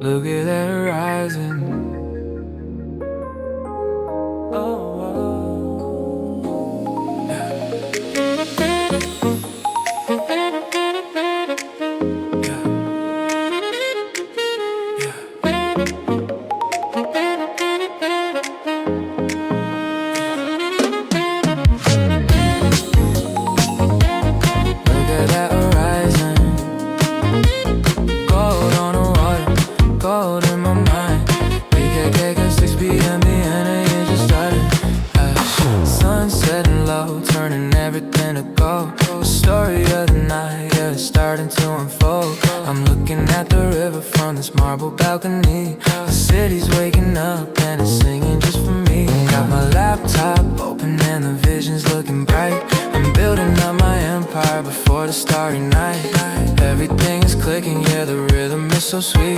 Look at that horizon. So sweet,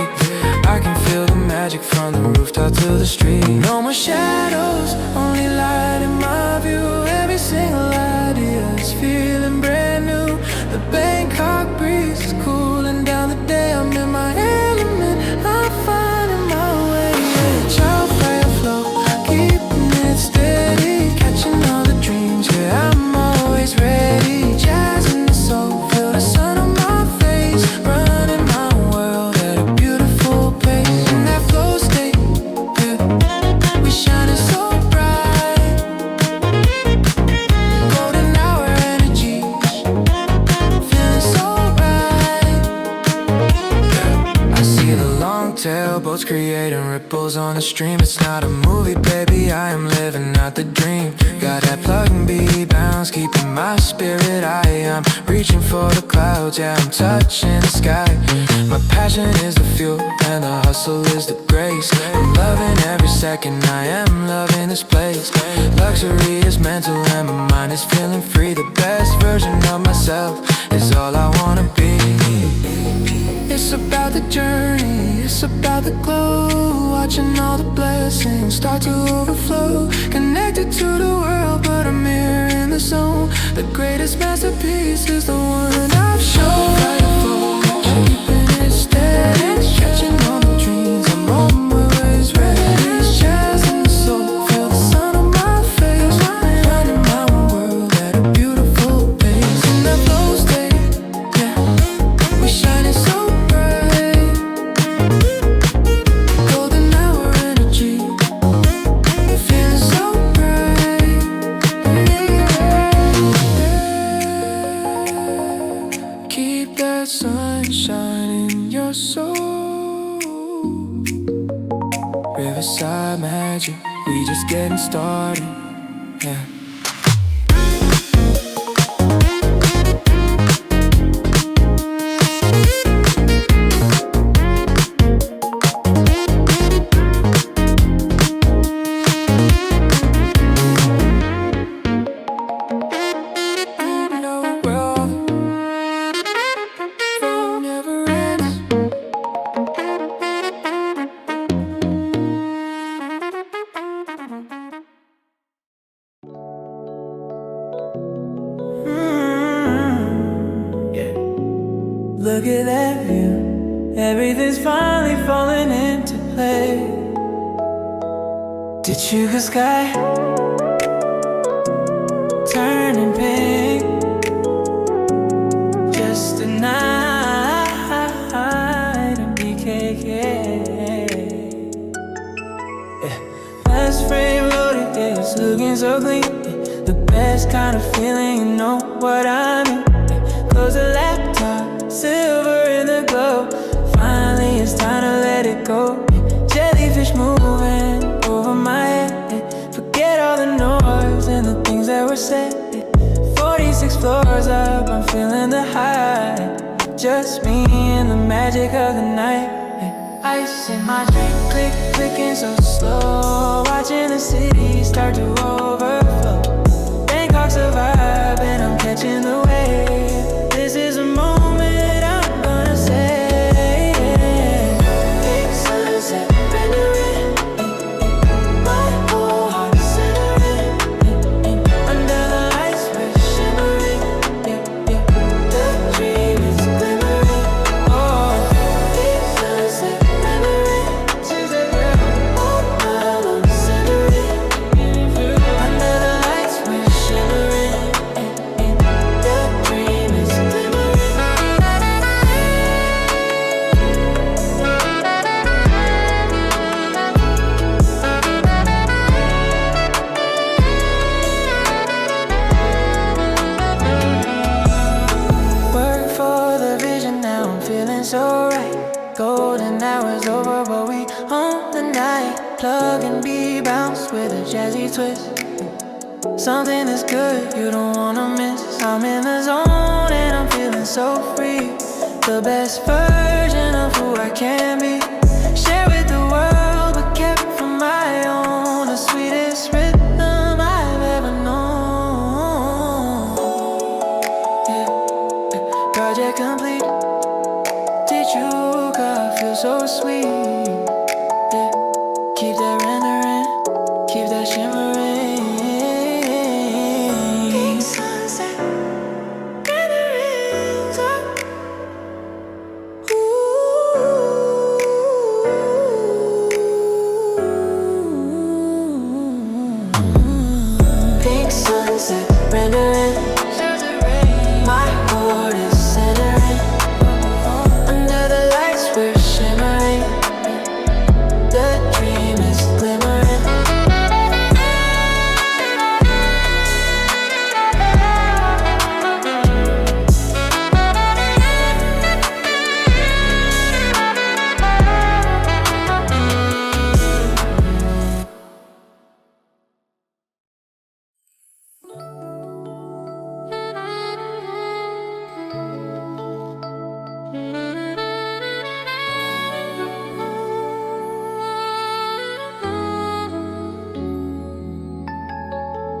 I can feel the magic from the rooftop to the street. No more shadows, only light in my view. Every single idea is feeling brand new. The Bangkok breeze is cooling down the day. I'm in my element, I'm finding my way. Yeah, Chao Phraya Flow, keeping it steady, catching all the dreams. Yeah, I'm always ready. Jazz in the soul, feel the sun on my face, running my world. In that flow state, yeah, we shining so bright. Golden hour energy, feeling so right. Yeah. I see the long tail boats creating ripples on the stream. It's not a movie, baby, I am living out the dream. Got that pluggnB bounce, keeping my spirit high. I'm reaching for the clouds, yeah, I'm touching the sky. My passion is the fuel and the hustle is the grace. I'm loving every second, I am loving this place. Luxury is mental and my mind is feeling free. The best version of myself is all I wanna be. It's about the journey, it's about the glow. Watching all the blessings start to overflow. Connected to the world, but I'm here in the zone. The greatest masterpiece is the one I've shown. Keeping it steady, stretching all the dreams. I'm always ready. It's jazz in the soul, feel the sun on my face. Running my world at a beautiful pace. In that flow state, yeah, we shining so bright. Golden hour energy, feeling so bright. Keep that sunshine in your soul. Riverside magic, we just getting started, yeah. Look at that view, everything's finally falling into place. Did you go sky turning pink? Just a night in BKK. Yeah. Last frame loaded, yeah, it's looking so clean. Yeah. The best kind of feeling, you know what I mean. Yeah. Close the laptop, silver in the glow. Finally it's time to let it go. Jellyfish moving over my head. Forget all the noise and the things that were said. 46 floors up, I'm feeling the high. Just me and the magic of the night. Ice in my drink, click, clicking so slow. Watching the city start to overflow. Bangkok's a vibe and I'm catching the wave. This is a moment I'm gonna say. Big sunset rendering, my whole heart is centering. Under the lights we're shimmering, yeah. The dream is glimmering. Oh, big sunset rendering. plug-and-be bounce with a jazzy twist. Something that's good you don't wanna miss. I'm in the zone and I'm feeling so free. The best version of who I can be. Share with the world but kept for my own. The sweetest rhythm I've ever known. Yeah. Project complete. Teachuka feels so sweet. Yeah. Keep that rendering, keep that shimmering. Rendering, my heart is centering. Under the lights we're shimmering. The dream is glimmering.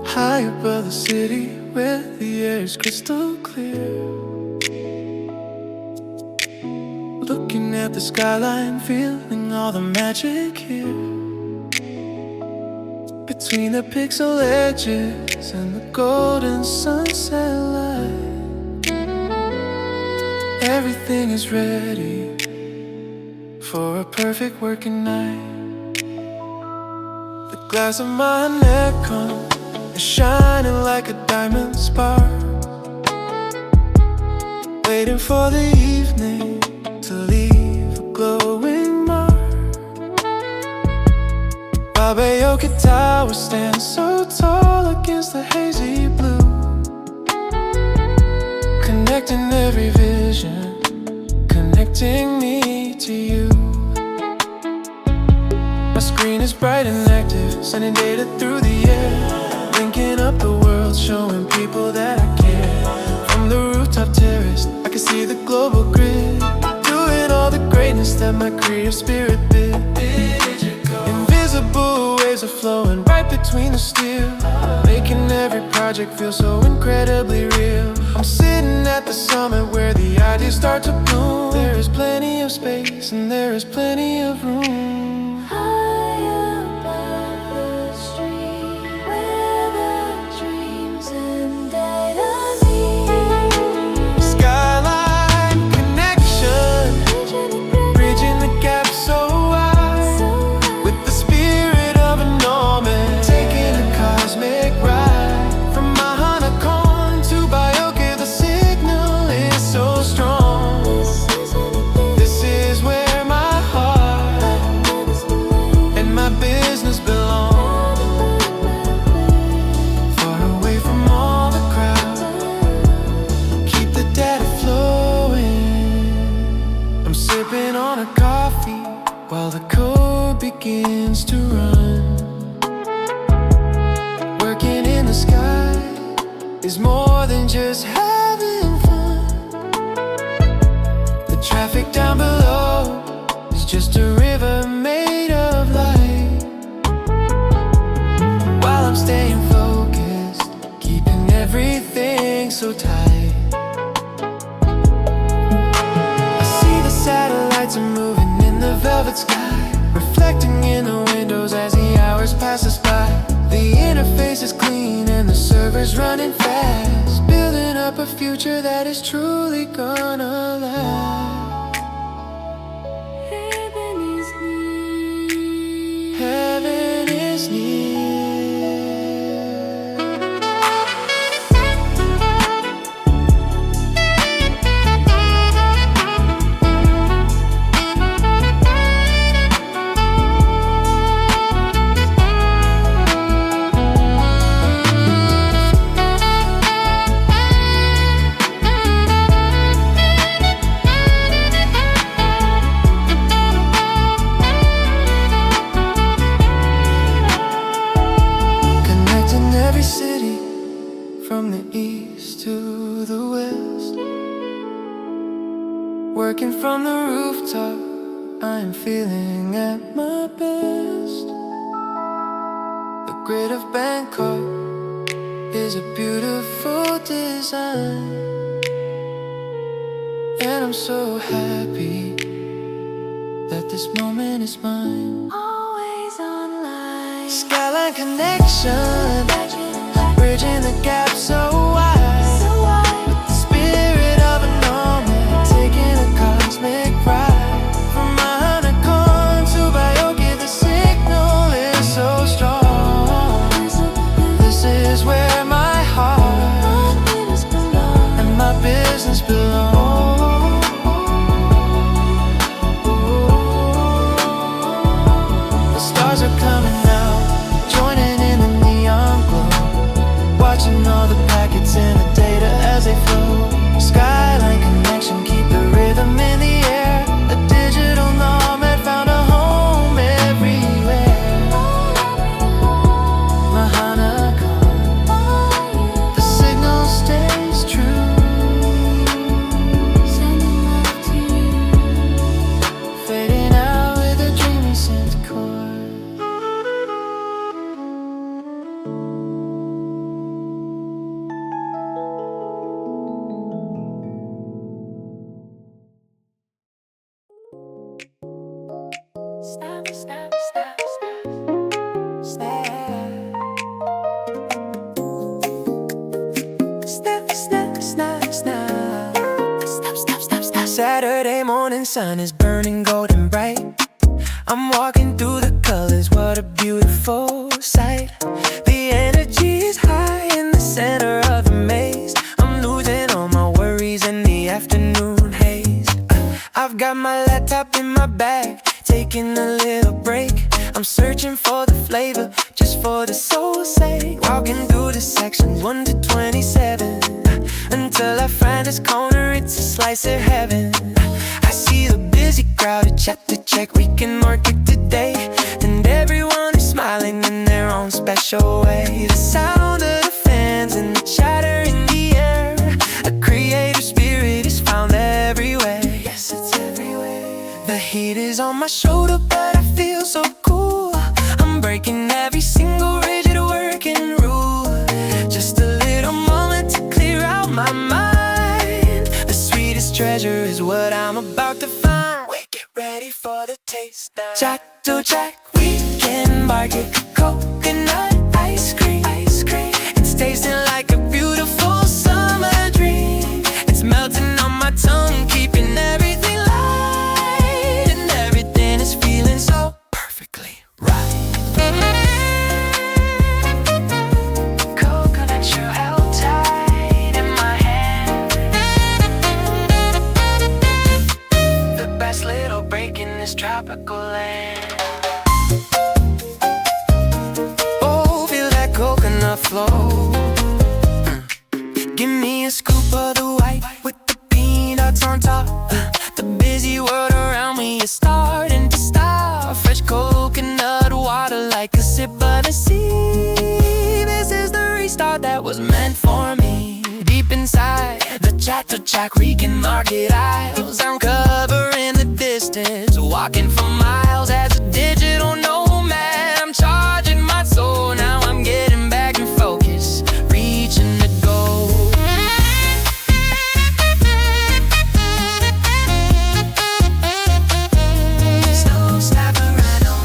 High above the city where the air is crystal clear. Looking at the skyline, feeling all the magic here. Between the pixel edges and the golden sunset light, everything is ready for a perfect working night. The glass of Mahanakhon is shining like a diamond spark, waiting for the evening to leave a glowing mark. Babayoke Tower stands so tall against the hazy blue, connecting every vision, connecting me to you. My screen is bright and active, sending data through the air, linking up the world, showing people that I care. From the rooftop terrace, I can see the global grid, doing all the greatness that my creative spirit bid. Invisible waves are flowing right between the steel, making every project feel so incredibly real. I'm sitting at the summit where the ideas start to bloom. There is plenty of space and there is plenty of room. While the code begins to run, working in the sky is more than just having fun. The traffic down below is just a river made of light. While I'm staying focused, keeping everything so tight. I see the satellites are moving the velvet sky, reflecting in the windows as the hours pass us by. The interface is clean and the server's running fast, building up a future that is truly gonna last. Heaven is near. Heaven is near. past. Working from the rooftop, I am feeling at my best. The grid of Bangkok is a beautiful design, and I'm so happy that this moment is mine. Always online. Skyline Connection, bridging the gap so wide. With the spirit of a nomad, taking a cosmic ride. From Mahanakhon to Bangkok, the signal is so strong. This is where my heart and my business belong. The stars are coming out, joining in the neon glow, watching all the packets in the data as they flow. Skyline Connection, keep the rhythm in the air. A digital nomad found a home everywhere. Mahanakhon, the signal stays true. Sending love to you. Fading out with a dreamy synth chord. Stop, stop, stop, stop. Snap, snap, snap, snap. Stop, stop, stop, stop. Saturday morning sun is burning golden bright. I'm walking through the colors, what a beautiful sight. The energy is high in the center of the maze. I'm losing all my worries in the afternoon haze. I've got my laptop in my bag, taking a little break. I'm searching for the flavor, just for the soul's sake. Walking through the sections 1 to 27, until I find this corner, it's a slice of heaven. I see the busy crowd, check to check, we can market today. And everyone is smiling in their own special way. The sound of the fans and the chatter in the air, a creative spirit is found everywhere. Yes, it's everywhere. The heat is on my shoulder, but I feel so cool. I'm breaking every single rigid working rule. Just a little moment to clear out my mind. The sweetest treasure is what I'm about to find. Wait, get ready for the taste now. Jack to Jack, weekend market, coconut ice cream. It's tasting like a beautiful summer dream. It's melting on my tongue, keeping everything light, and everything is feeling so perfectly right. Coconut shell held tight in my hand. The best little break in this tropical land. Oh, feel that coconut flow. Give me a scoop of the white with the peanuts on top. The busy world around me is starting to stop. Fresh coconut water like a sip of the sea. This is the restart that was meant for me. Deep inside the Chat Rican market aisles, I'm covering the distance, walking for miles as a digital nomad. I'm charging my soul, now I'm getting back in focus, reaching the goal. Snow snapper right on.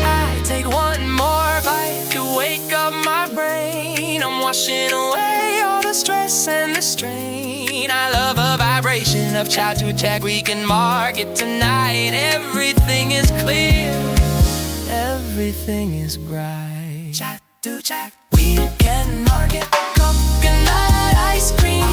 I take one more bite to wake up my brain. I'm washing away all the stress and the strain. I love a vibration of Chao to Jack. We can market tonight. Everything is clear, everything is bright. Chao to Jack, we can market coconut ice cream.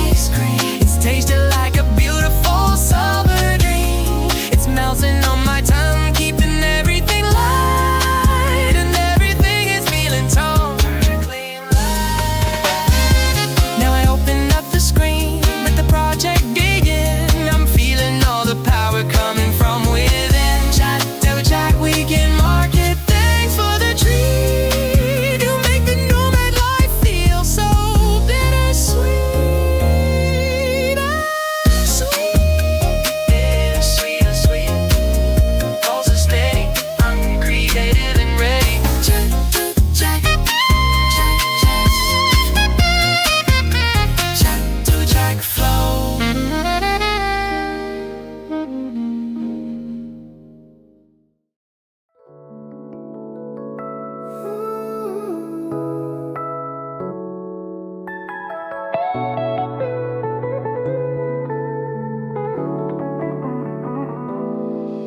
It's tasted like a beautiful summer dream. It's melting on my tongue, keeping everything light, and everything is feeling tone perfectly right. Now I open up the screen, let the project begin. I'm feeling all the power coming from within. Chat to Jack, we can market. Thanks for the treat. You make the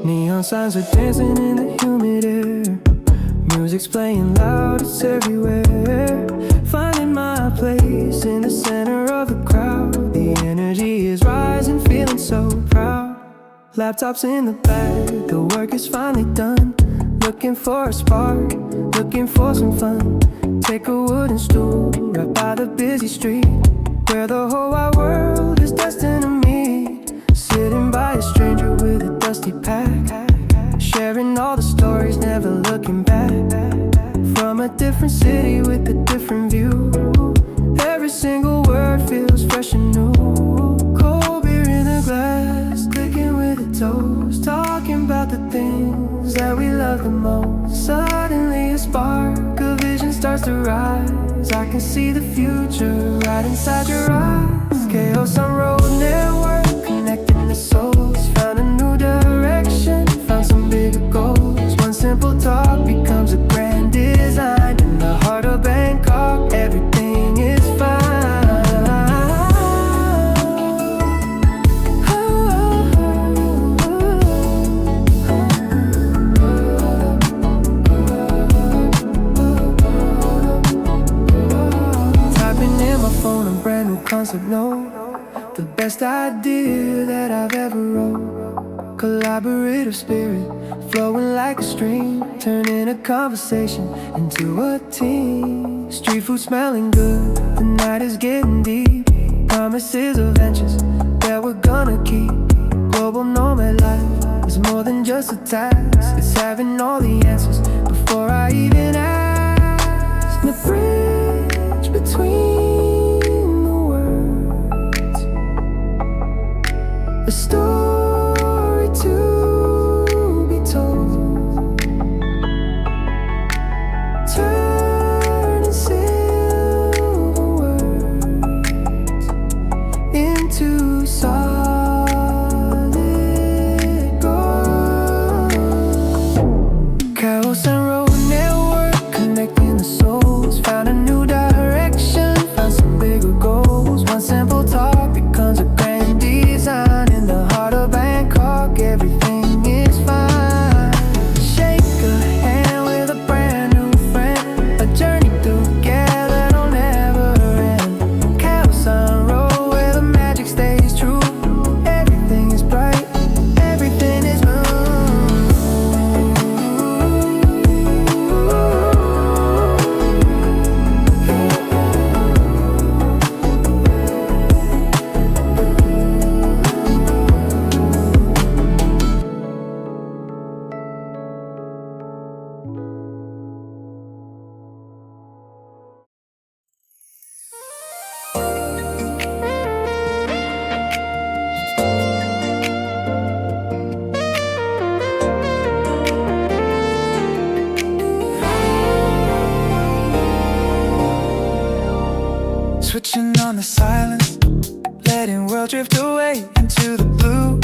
Neon signs are dancing in the humid air. Music's playing loud, it's everywhere. Finding my place in the center of the crowd. The energy is rising, feeling so proud. Laptops in the back, the work is finally done. Looking for a spark, looking for some fun. Take a wooden stool right by the busy street, where the whole wide world is destined to meet. Sitting by a stranger with a dusty pack, sharing all the stories, never looking back. From a different city with a different view, every single word feels fresh and new. Cold beer in a glass, clicking with a toast, talking about the things that we love the most. Suddenly a spark, a vision starts to rise. I can see the future right inside your eyes. Chaos on road network, connecting the souls. Found a new direction, found some bigger goals. One simple talk becomes a grand design. In the heart of Bangkok, everything is fine. Typing in my phone a brand new concept note, the best idea that I've ever wrote. Collaborative spirit, flowing like a stream, turning a conversation into a team. Street food smelling good, the night is getting deep. Promises of ventures that we're gonna keep. Global nomad life is more than just a task. It's having all the answers before I even ask. The bridge between the words, a story to be told, turning silver words into solid gold. Chaos and road network, connecting the souls. Found a new direction, found some bigger goals. One simple talk becomes a grand design. In the heart of Bangkok, everything is fine. Shake a hand with a brand new friend, a journey together that'll never end. Chaos on road where the magic stays true. Everything is bright, everything is blue. Switching on the silence, letting world drift away into the blue,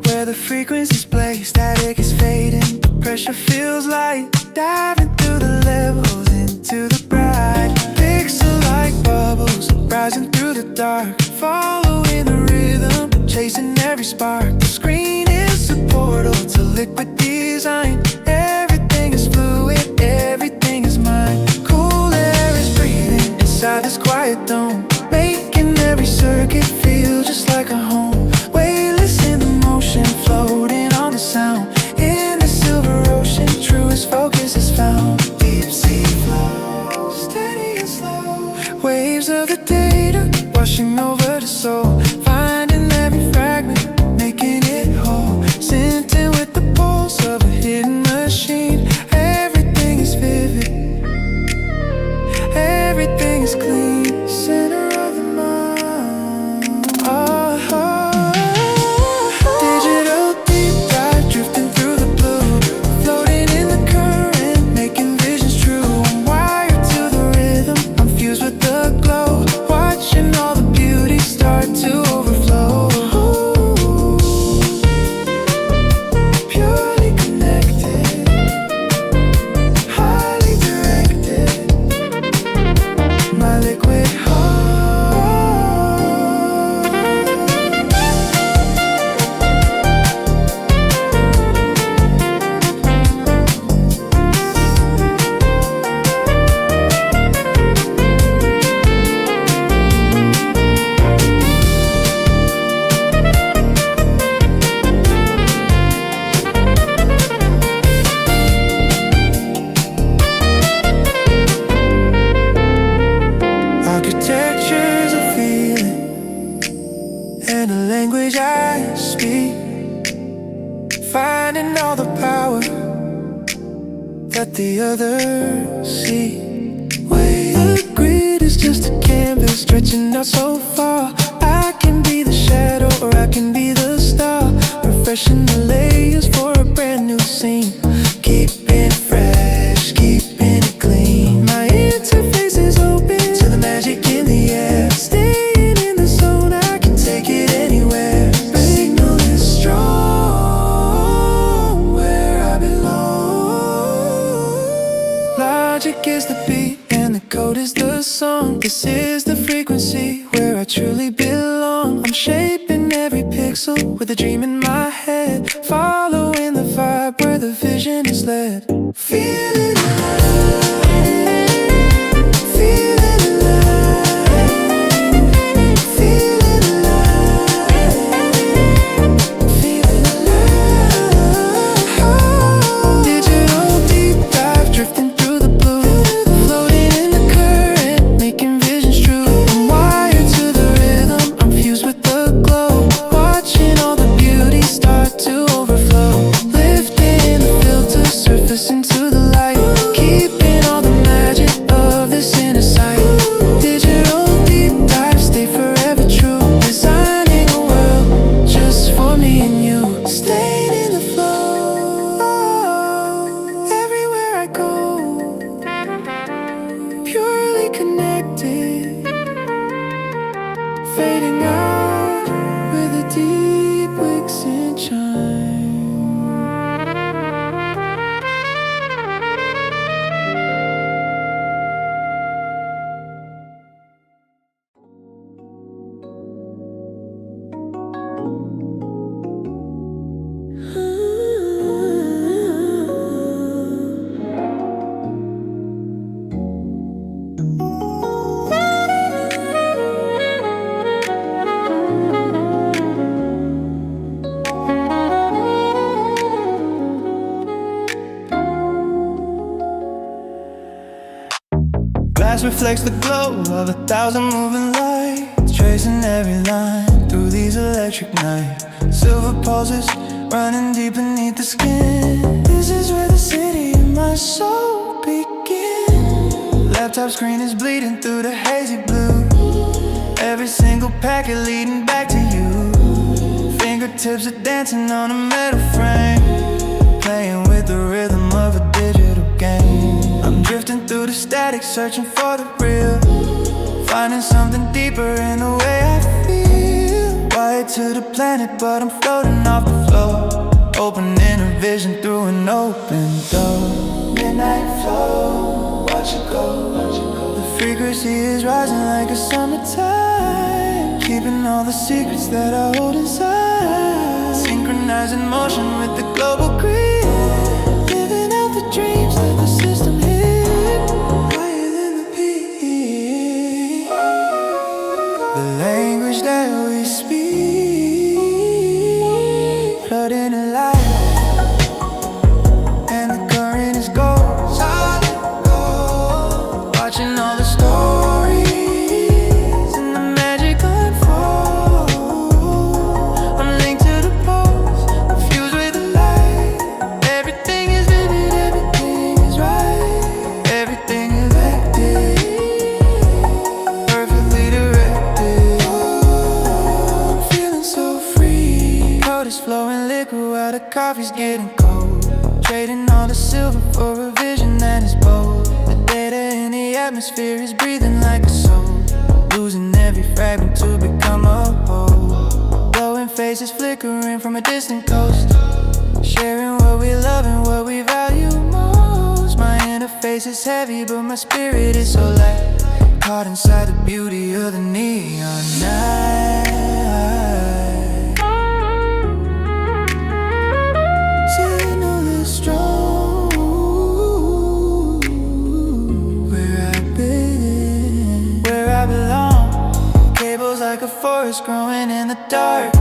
where the frequencies play, static is fading, pressure feels light, diving through the levels into the bright. Pixel like bubbles, rising through the dark, following the rhythm, chasing every spark. The screen is a portal to liquid design. Everything is fluid, everything is mine. Cool air is breathing inside this quiet dome, making every circuit feel just like a home. Weightless in the motion, floating on the sound. In the silver ocean, truest focus is found. Deep sea flow, steady and slow. Waves of the data, washing over the soul. Finding every fragment, making it whole. Synthing with the pulse of a hidden machine. Everything is vivid, everything is clean. Center of the mind. Digital deep dive, drifting through the blue, floating in the current, making visions true. I'm wired to the rhythm, I'm fused with the glow, watching all the beauty start to overflow. Purely connected, highly directed. My the others see. The grid is just a canvas stretching out so far. I can be the shadow or I can be the star, refreshing the layers for a brand new scene. Keeping it fresh, keeping it clean. My interface is open to the magic in the air. Staying in the zone, I can take it anywhere. Signal is strong where I belong. Logic is the beat and the code is the song. This is the frequency where I truly belong. I'm shaping every pixel with a dream in my head, following the vibe where the vision is led. Feeling alive, feeling alive, feeling alive, feeling alive. Digital deep dive, drifting through the blue, floating in the current, making visions true. I'm wired to the rhythm, I'm fused with the glow, watching all the beauty start to overflow. Lifting the filter surface into the light, keeping all the magic of this inner sight. Digital deep dive, stay forever true, designing a world just for me and you. Staying in the flow, everywhere I go, purely connected, fading out with a deep Wixen chime. Glass reflects the glow of 1,000 moving lights, tracing every line through these electric nights. Silver pulses running deep beneath the skin. This is where the city and my soul begin. Laptop screen is bleeding through the hazy blue, every single packet leading back to you. Fingertips are dancing on a metal frame, playing with the rhythm of a digital game. I'm drifting through the static, searching for the real, finding something deeper in the way I feel. Wired to the planet, but I'm floating off the floor, opening a vision through an open door. Midnight flow, watch it go, watch it go. The frequency is rising like a summertime, keeping all the secrets that I hold inside. Synchronizing motion with the global grid, living out the dreams that the system hid. Higher than the peak, the language that we speak, flooding in light, and the current is gold, solid gold. Watching all the stories and the magic unfold. I'm linked to the pulse, fused with the light. Everything is vivid, everything is right, everything is active, perfectly directed. I'm feeling so free. Code is flowing liquid while the coffee's getting cold, trading all the silver for a vision that is bold. The data in the atmosphere is breathing like a soul, losing every fragment to become a whole. Glowing faces flickering from a distant coast, sharing what we love and what we value most. My interface is heavy, but my spirit is so light, caught inside the beauty of the neon night. Signal is strong where I begin, where I belong. Cables like a forest growing in the dark,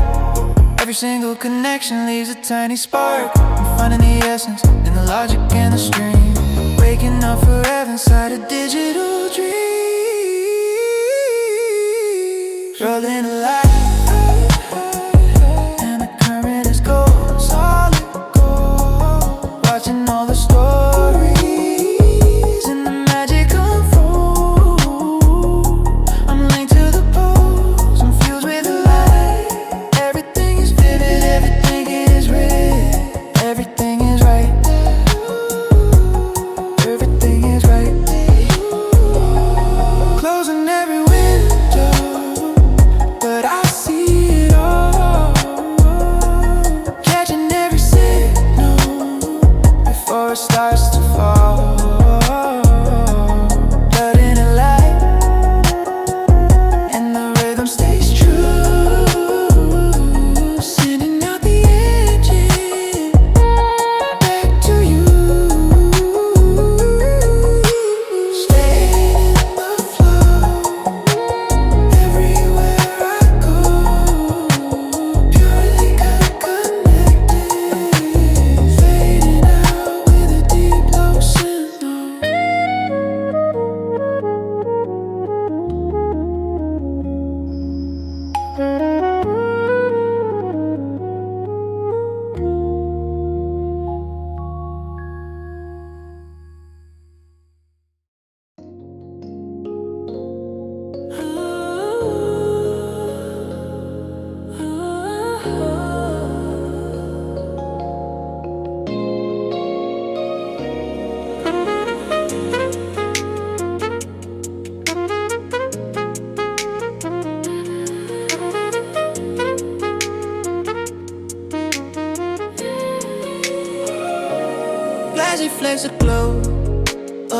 every single connection leaves a tiny spark. I'm finding the essence in the logic and the stream, waking up forever inside a digital dream. Rolling a light, and the current is gold, solid gold. Watching all the stories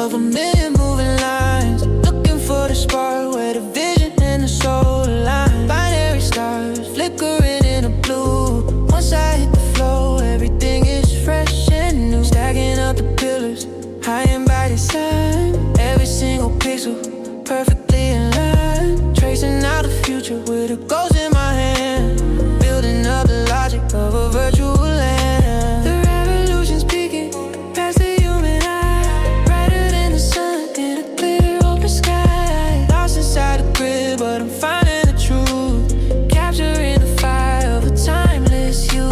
of a million moving lines, looking for the spark where the vision and the soul align. Binary stars flickering in the blue. Once I hit the flow, everything is fresh and new. Stacking up the pillars, high and by design. Every single pixel perfectly in line. Tracing out the future with the goals in my hand. Building up the logic of a virtual land. The revolution's peaking past the human eye. Brighter than the sun in a clear open sky. Lost inside the grid, but I'm finding the truth. Capturing the fire of a timeless you.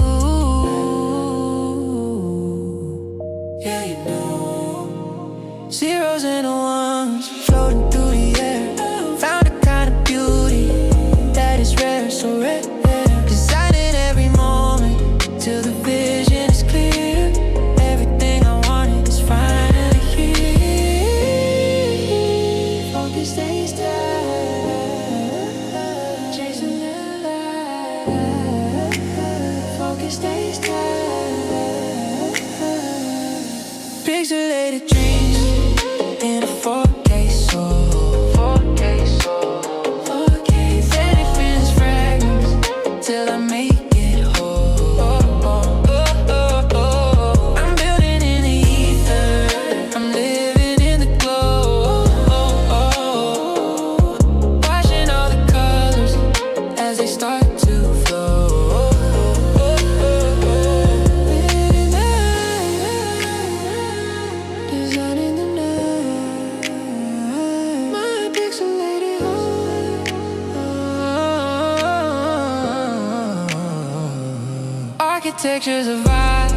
Yeah, you know. Zeros and ones floating through the air. Found a kind of beauty that is rare, so rare. Designing every moment till the vision is clear. Everything I wanted is finally here. Focus stays tight, chasing the light. Focus stays tight. Pixelated dreams in a 4K soul. 4K soul. 4K. Then it feels fragments till I make it whole. I'm building in the ether. I'm living in the glow. Watching all the colors as they start to flow. Designing the night. My pixelated home. Architecture's a vibe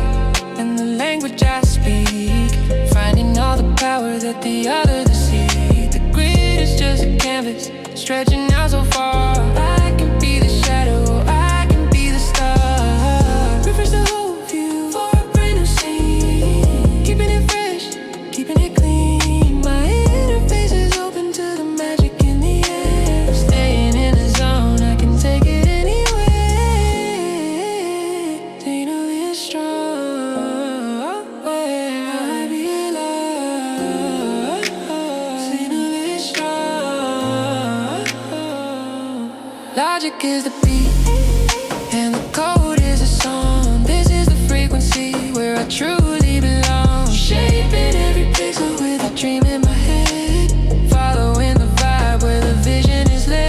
and the language I speak. Finding all the power that the other deceive. The grid is just a canvas stretching out so far. I can be the shadow, I can be the star. Refresh the whole view for a brand new scene. Keeping it fresh, keeping it clean. My interface is open to the magic in the air. Staying in the zone, I can take it anywhere. Signal is strong, where I belong. Signal is strong. Logic is the beat, and the code is a song. This is the frequency where I truly belong. Shaping every pixel with a dream in my head. Following the vibe where the vision is led.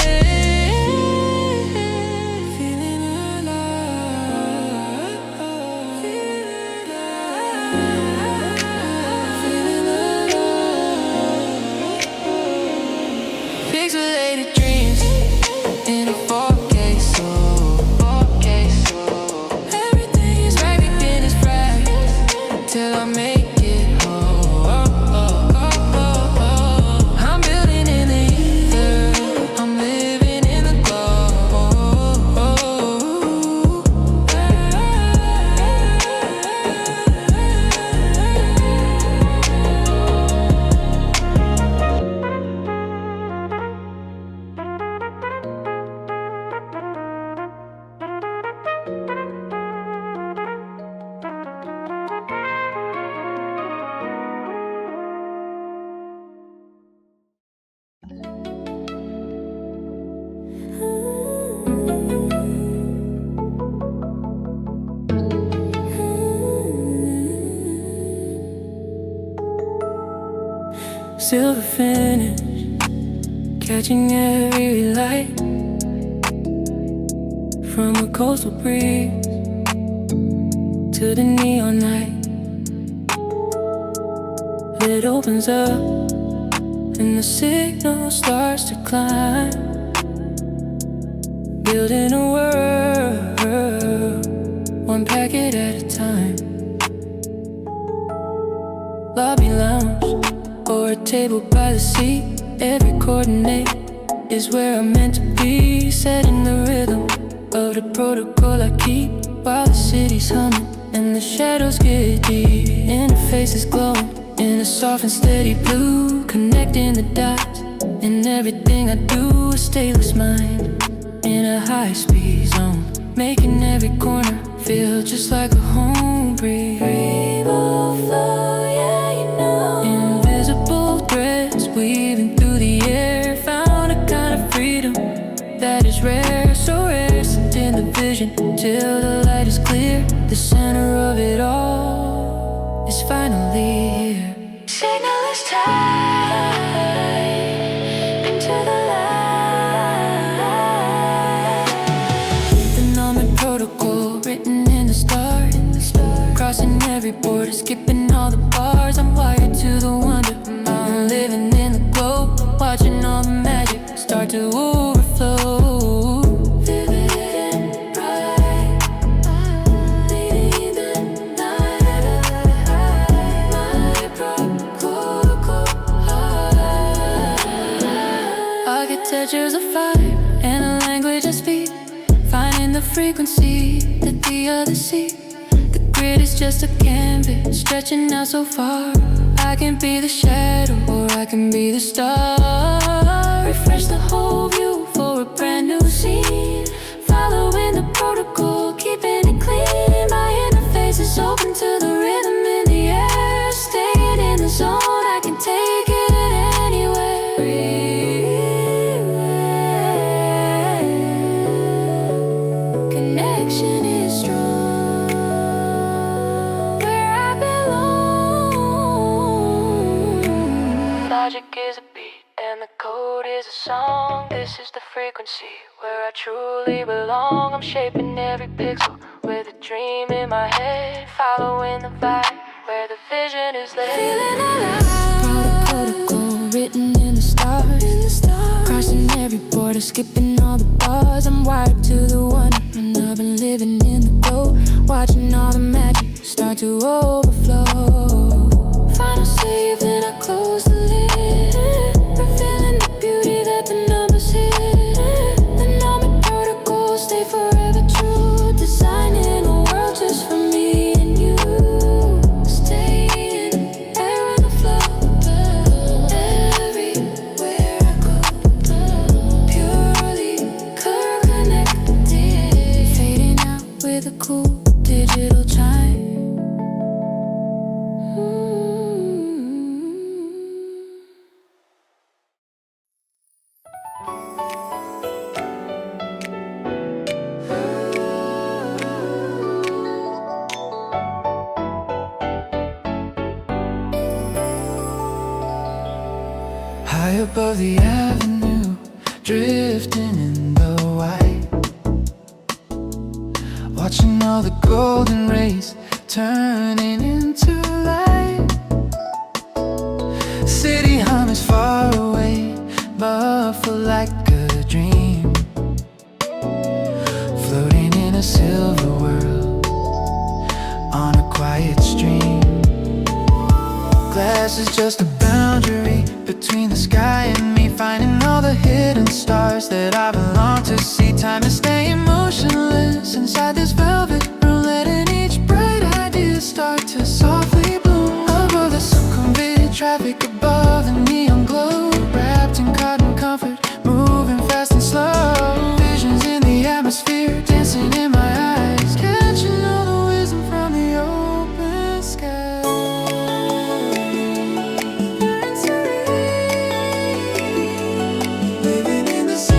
Feeling alive. Feeling alive. Feeling alive. Pixelated dreams in a 4K soul. 4K soul. Everything is right within its fragments till I make it whole. I'm building in the ether. I'm living in the glow. Silver finish, catching every light from a coastal breeze to the neon night. It opens up and the signal starts to climb. Building a world, one packet at a time. Lobby lounge or a table by the sea. Every coordinate is where I'm meant to be. Setting the rhythm of the protocol I keep while the city's humming and the shadows get deep. Interface is glowing in a soft and steady blue, connecting the dots. And everything I do is stateless mind in a high-speed zone, making every corner feel just like a home breeze. Rainbow flow, yeah, you know. Invisible weaving through the air. Found a kind of freedom that is rare, so rare. Sent in the vision till the light is clear. The center of it all is finally here. Signal is tied into the light. The Nomad Protocol written in the stars. Crossing every border, skipping all the bars. I'm wired to the wonder. I'm living in the glow, watching all the magic start to overflow. Vivid and bright, leading the night. My protocol, architectures of fire and a language I speak, finding the frequency that the others see. The grid is just a canvas stretching out so far. I can be the shadow or I can be the star. Refresh the whole view for a brand new scene. Following the protocol, keeping it clean. My interface is open to the rhythm in the air. Staying in the zone, I can take it anywhere. Connection is strong where I belong. Logic is a beat and the code is a song. This is the frequency where I truly belong. I'm shaping every pixel with a dream in my head. Following the vibe where the vision is led. Feeling alive. Protocol written in the stars. Crossing every border, skipping all the bars. I'm wired to the wonder, and I've been living in the glow, watching all the magic start to overflow. Final save, then I close the lid, revealing the beauty that the numbers hid. The Nomad Protocol stay forever true, designing a world just for me and you. Stay in air and the flow, everywhere I go. Purely connected, fading out with a cool digital chime. High above the avenue, drifting in the white, watching all the golden rays turning into light. City hum is far away, muffled like a dream, floating in a silver world on a quiet stream. Glass is just a boundary between the sky and me, finding all the hidden stars that I belong to see. Time is staying motionless inside this velvet room, letting each bright idea start to softly bloom. Above the Sukhumvit traffic, above the neon glow, wrapped in cotton comfort, moving fast and slow. Visions in the atmosphere, dancing in my eyes, catching all the wisdom from the open sky. Living in the sea.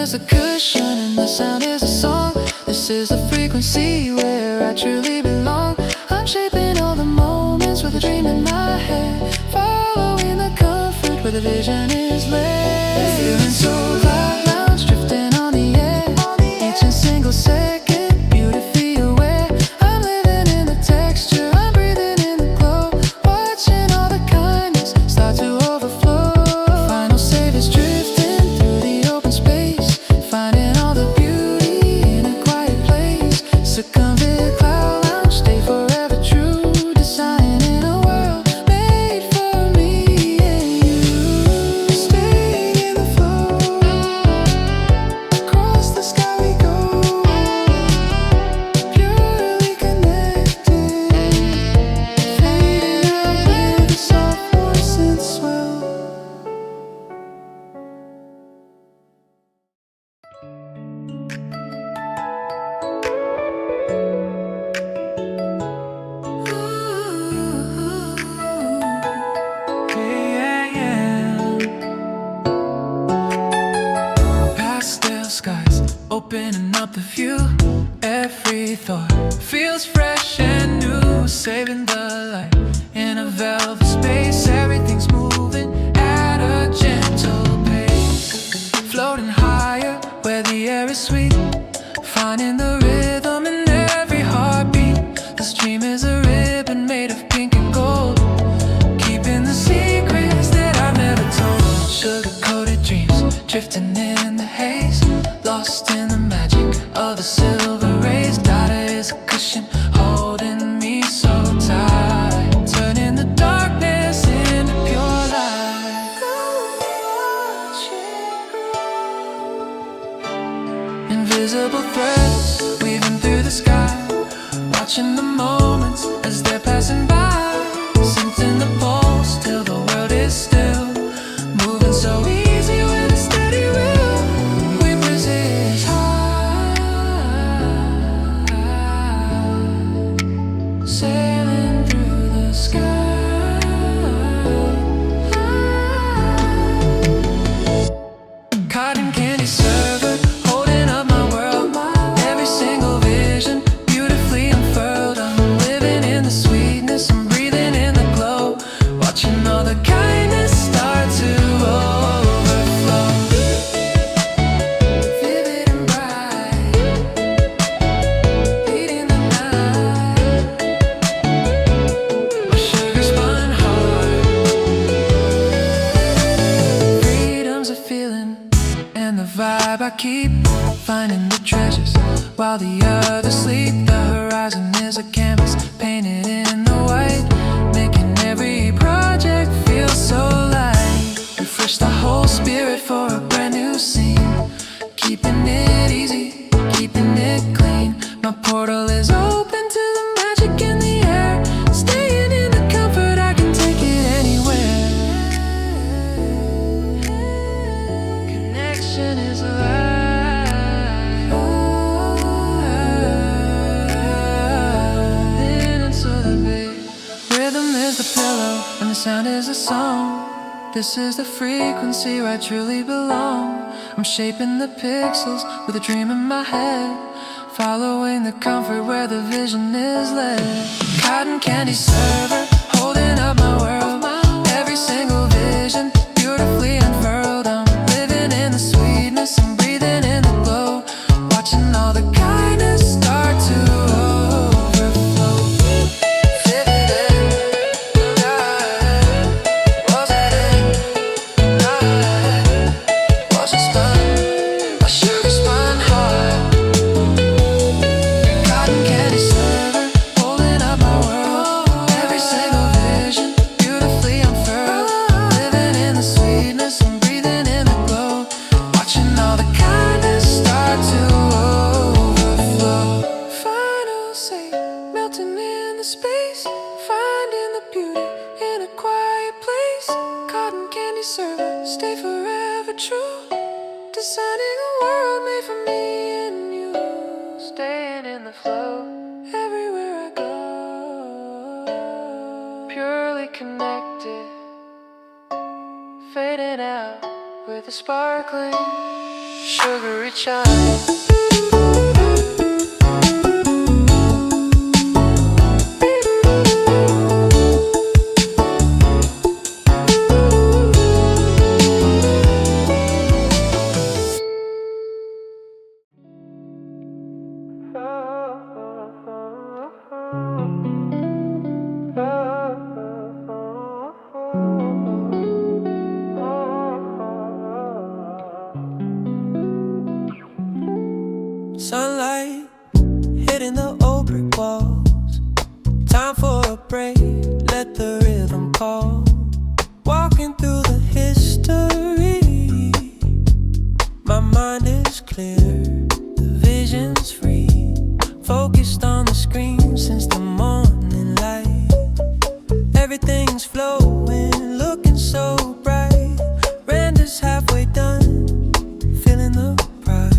is a cushion and the sound is a song. This is the frequency where I truly belong. I'm shaping all the moments with a dream in my head, following the comfort where the vision is led. Feeling so cloud lounge, drifting on the air, each and single second, beautifully aware. I'm living in the texture, I'm breathing in the glow, watching all the kindness start to overflow. Final save is drifting through the open space, finding all the beauty in a quiet place. Sukhumvit cloud lounge, stay forever true, designing a world made for me and you. Staying in the flow, across the sky we go, purely connected, fading out with a soft voice and swell. Pastel skies opening up the view. Every thought feels fresh and new. Saving the light in a velvet space. Everything's moving at a gentle pace. Floating higher where the air is sweet. Finding the rhythm in every heartbeat. This dream is a ribbon made of pink and gold, keeping the secrets that I've never told. Sugar-coated dreams drifting in the haze, lost in the magic of the silver rays. Data is a cushion holding me so tight, turning the darkness into pure light. Invisible threads weaving through the sky, watching the moments as they're passing by, syncing the pulse till the world is still, moving so easy with a steady will. We resist high, sailing through the sky. Cotton candy server, holding up my world. Every single vision beautifully unfurled. I'm living in the sweetness, I'm breathing in the glow, watching all the kindness start to overflow. Vivid and bright, leading the night. My sugar spun heart, freedom's a feeling and the vibe I keep, finding the treasures while the others sleep. The horizon is a canvas painted in the white, making every project feel so light. Refresh the whole spirit for a brand new scene, keeping it easy, keeping it clean. My portal is open to the magic in the air, staying in the comfort, I can take it anywhere. Connection is alive. In into the beat. Rhythm is the pillow and the sound is a song. This is the frequency where I truly belong. I'm shaping the pixels with a dream in my head, following the comfort where the vision is led. Cotton candy server, holding up my world. Every single vision beautifully unfurled. I'm living in the sweetness, I'm breathing in the glow, watching all the kindness start to overflow. Vivid and bright, was it in night? Was it spun? My sugar spun heart. Cotton candy server, holding up my world. Every single vision beautifully unfurled. Living in the sweetness, I'm breathing in the glow, watching all the kindness start to overflow. Final say, melting in the space, finding the beauty in a quiet place. Cotton candy server, stay forever true, designing a world made for me and you. Staying in the flow everywhere I go, purely connected, fading out with a sparkling Sugary child. Sunlight hitting the old brick walls. Time for a break, let the rhythm call. Walking through the history, my mind is clear, the vision's free. Focused on the screen since the morning light. Everything's flowing, looking so bright. Render's halfway done, feeling the pride.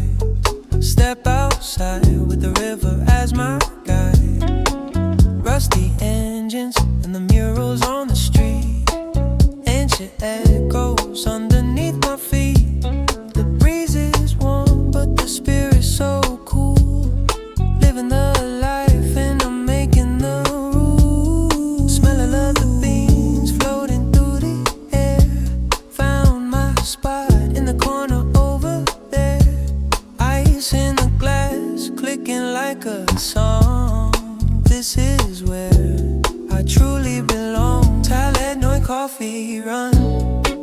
Step outside with the river as my guide. Rusty engines and the murals on the street. Ancient echoes underneath my feet. The breeze is warm but the spirit's so cool. Living the life and I'm making the rules. Smelling of the beans floating through the air. Found my spot in the corner over there. Ice in the glass, clicking like a song. This is where I truly belong. Talad Noi Coffee Run,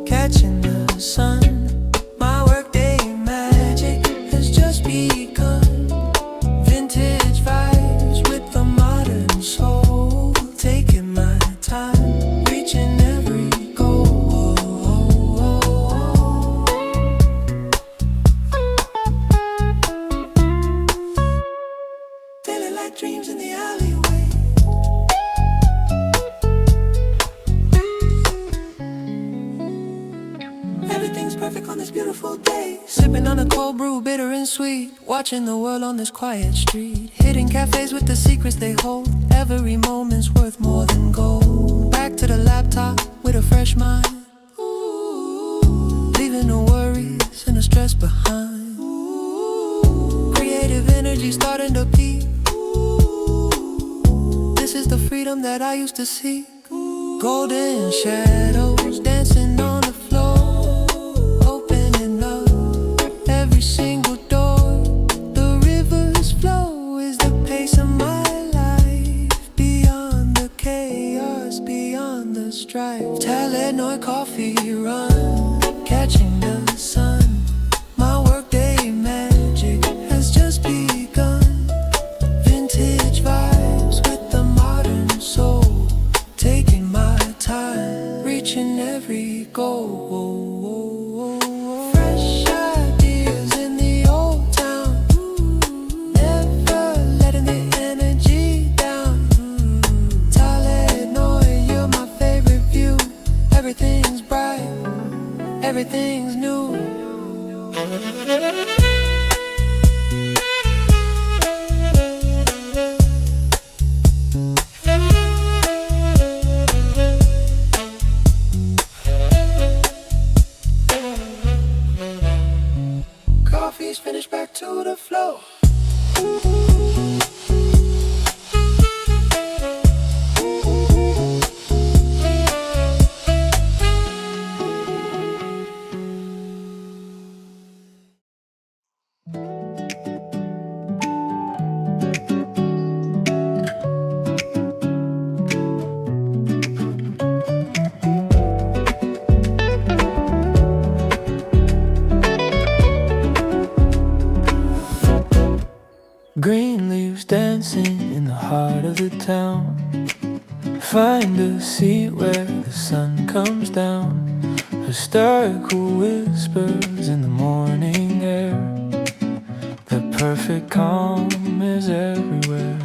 catching the sun. My workday magic has just begun. Vintage vibes with the modern soul. Taking my time, reaching every goal. Feeling like dreams in the alleyway. Everything's perfect on this beautiful day. Sipping on a cold brew, bitter and sweet. Watching the world on this quiet street. Hitting cafes with the secrets they hold. Every moment's worth more than gold. Back to the laptop with a fresh mind. Leaving the worries and the stress behind. Creative energy starting to peak. This is the freedom that I used to seek. Golden shadows dancing on the floor, opening up every single door. The river's flow is the pace of my life. Beyond the chaos, beyond the strife. Talad Noi Coffee Run, catching the sun. My workday magic has just begun. Vintage vibes with the modern soul. Taking my time, reaching every goal. Fresh ideas in the old town. Never letting the energy down. Talad Noi, you're my favorite view. Everything's bright, everything's new. Coffee's finished, back to the flow. Green leaves dancing in the heart of the town. Find a seat where the sun comes down. Hysterical whispers in the morning air. The perfect calm is everywhere.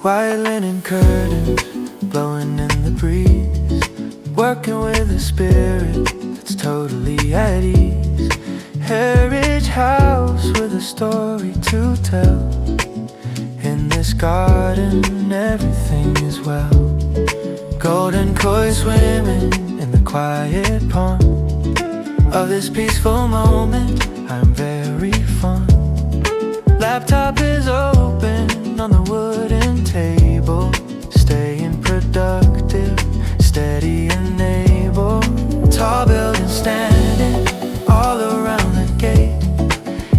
White linen curtains blowing in the breeze. Working with a spirit that's totally at ease. Heritage house with a story to tell. In this garden everything is well. Golden koi swimming in the quiet pond. of this peaceful moment. I'm very fun. Laptop is open on the wooden table. Staying productive, steady and able. Tall buildings standing all around the gate.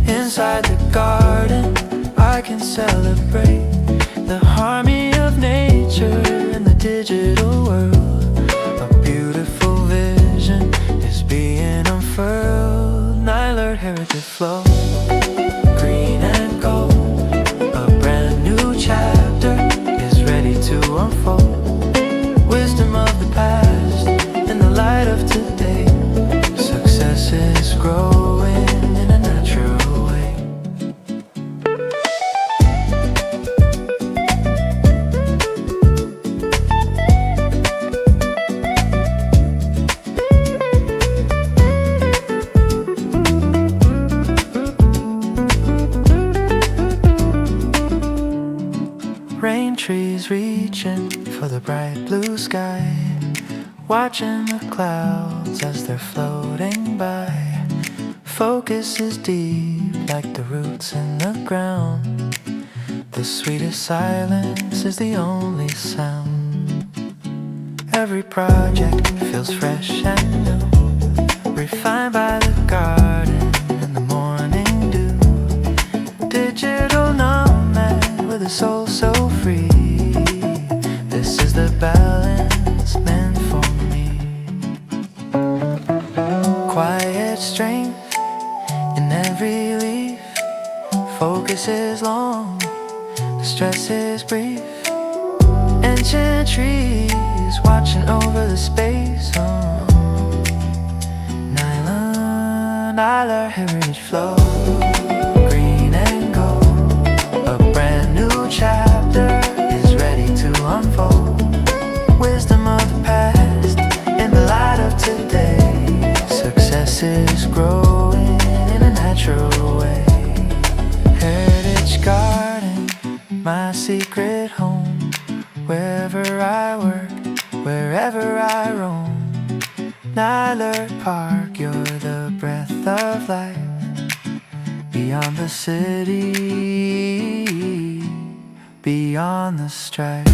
Inside the garden, I can celebrate the harmony of nature in the digital world. A beautiful vision is being unfurled. Nyler heritage flow, green and gold. A brand new chapter is ready to unfold. Wisdom of the past in the light of today. Success is growing in a natural way. Rain trees reaching for the bright blue sky. Watching the clouds as they're floating by. Focus is deep like the roots in the ground. The sweetest silence is the only sound. Every project feels fresh and new, refined by the garden in the morning dew. Digital nomad with a soul so free. This is the balance meant for me. Quiet strength in every leaf. Focus is long, the stress is brief. Ancient trees watching over the space. Nyler heritage flow, green and gold. A brand new chapter is ready to unfold. Wisdom of the past in the light of today. Success is growing in a natural way. Heritage garden, my secret home. Wherever I work, wherever I roam. Nyler Park, you're the breath of life. Beyond the city, beyond the strife.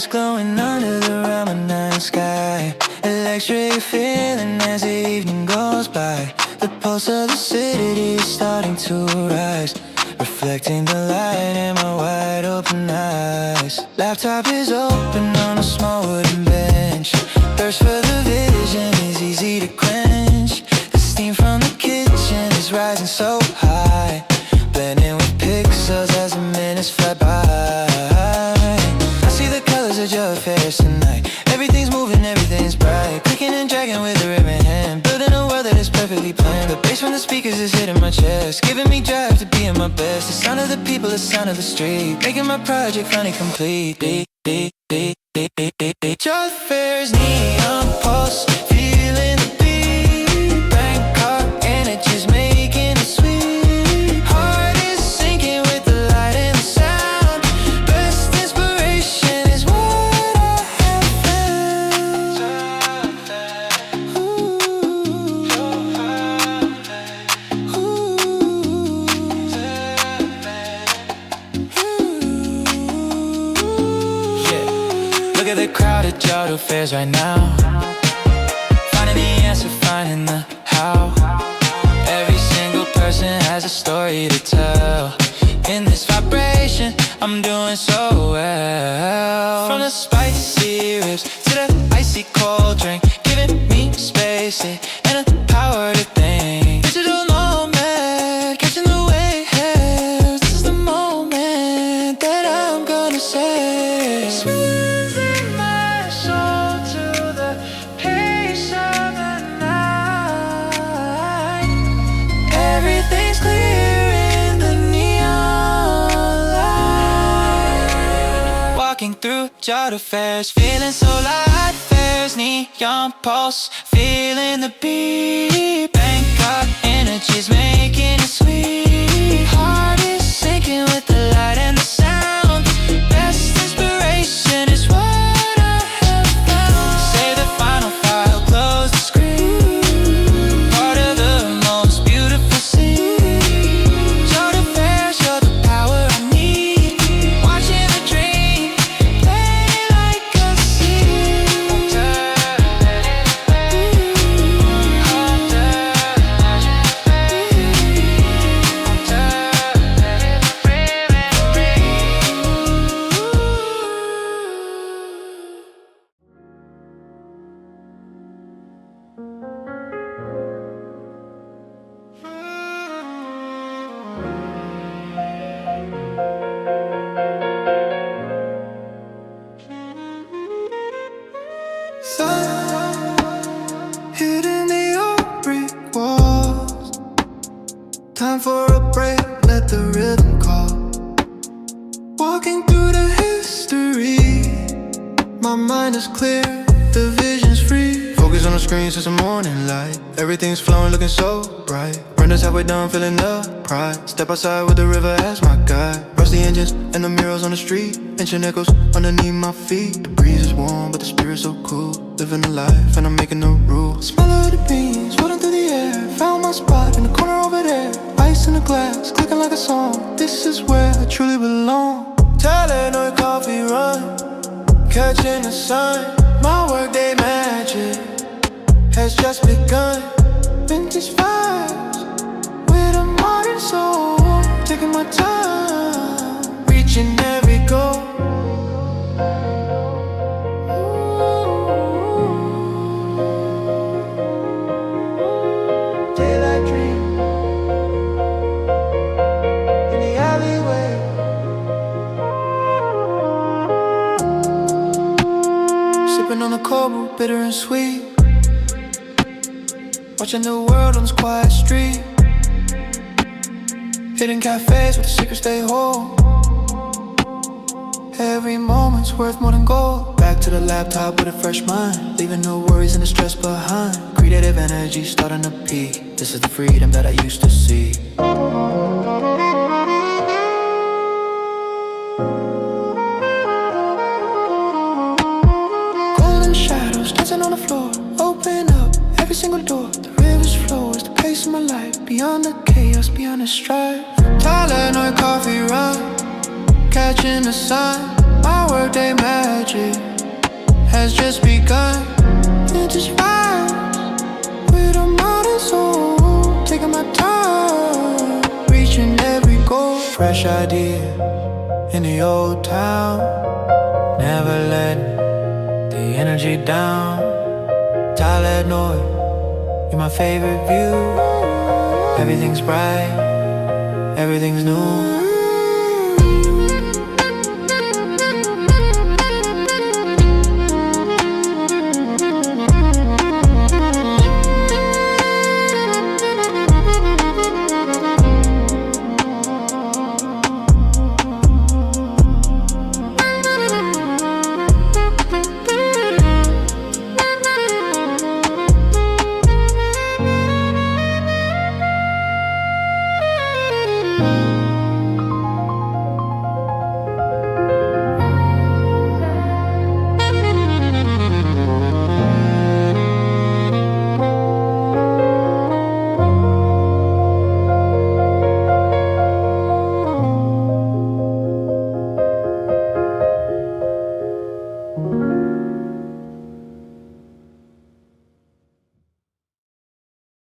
Glowing under the Raman night sky. Electric feeling as the evening goes by. The pulse of the city is starting to rise, reflecting the light in my wide open eyes. Laptop is open on a small wooden bench. Thirst for the vision is easy to quench. The steam from the kitchen is rising so high, blending with pixels as the minutes fly by. Of your face tonight. Everything's moving, everything's bright. Clicking and dragging with a ribbon hand. Building a world that is perfectly planned. The bass from the speakers is hitting my chest, giving me drive to be in my best. The sound of the people, the sound of the street, making my project finally complete. Chao Phraya's neon pulse, feeling the beat. Bangkok energy's making it sweet. Heart is sinking with the light and the sound. Best inspiration is what at the crowded Chao Phraya's right now. Finding the answer, finding the how. Every single person has a story to tell. In this vibration, I'm doing so well. From the spicy ribs to the ice icy cold drink, giving me space and a power to think. Digital nomad, catching the waves. This is the moment that I'm gonna say. Smoothing my soul to the pace of the night. Everything's clear in the neon light. Walking through Chao Phraya's, feeling so light. Fares neon pulse, feeling the beat. Bangkok energies making it sweet. Heart is sinking with the light and the sound. Best inspiration is what I have found. Say the final file, close the screen. Part of the most beautiful scene. Chao Phraya, show the power I need. Watching the dream play like a scene. Hidden in your brick walls. Time for a break, let the rhythm call. Walking through the history. My mind is clear, the vision's free. Focus on the screen since the morning light. Everything's flowing, looking so bright. Brenda's halfway done, feeling the pride. Step outside with the river as my guide. Rush the engines and the murals on the street. Ancient echoes underneath my feet. The breeze is warm, but the spirit's so cool. Living a life and I'm making the rules. Smell of the beans, floating through the air. Found my spot in the corner over there. Ice in the glass, clicking like a song. This is where I truly belong. Talad Noi Coffee Run, catching the sun. My workday magic has just begun. Vintage vibes with a modern soul. Taking my time, reaching every goal. Daylight dream in the alleyway. Sipping on the cold brew, bitter and sweet. Watching the world on this quiet street. Hidden cafes where the secrets stay whole. Every moment's worth more than gold. Back to the laptop with a fresh mind. Leaving no worries and the stress behind. Creative energy starting to peak. This is the freedom that I used to see. Golden shadows dancing on the floor. Open up every single door. The river's flow is the pace of my life. Beyond the chaos, beyond the strife. Talad Noi Coffee Run, catching the sun. My workday magic has just begun. Vintage vibes with a modern soul. Taking my time, reaching every goal. Fresh idea in the old town. Never letting the energy down. Talad Noi, you're my favorite view. Everything's bright, everything's new.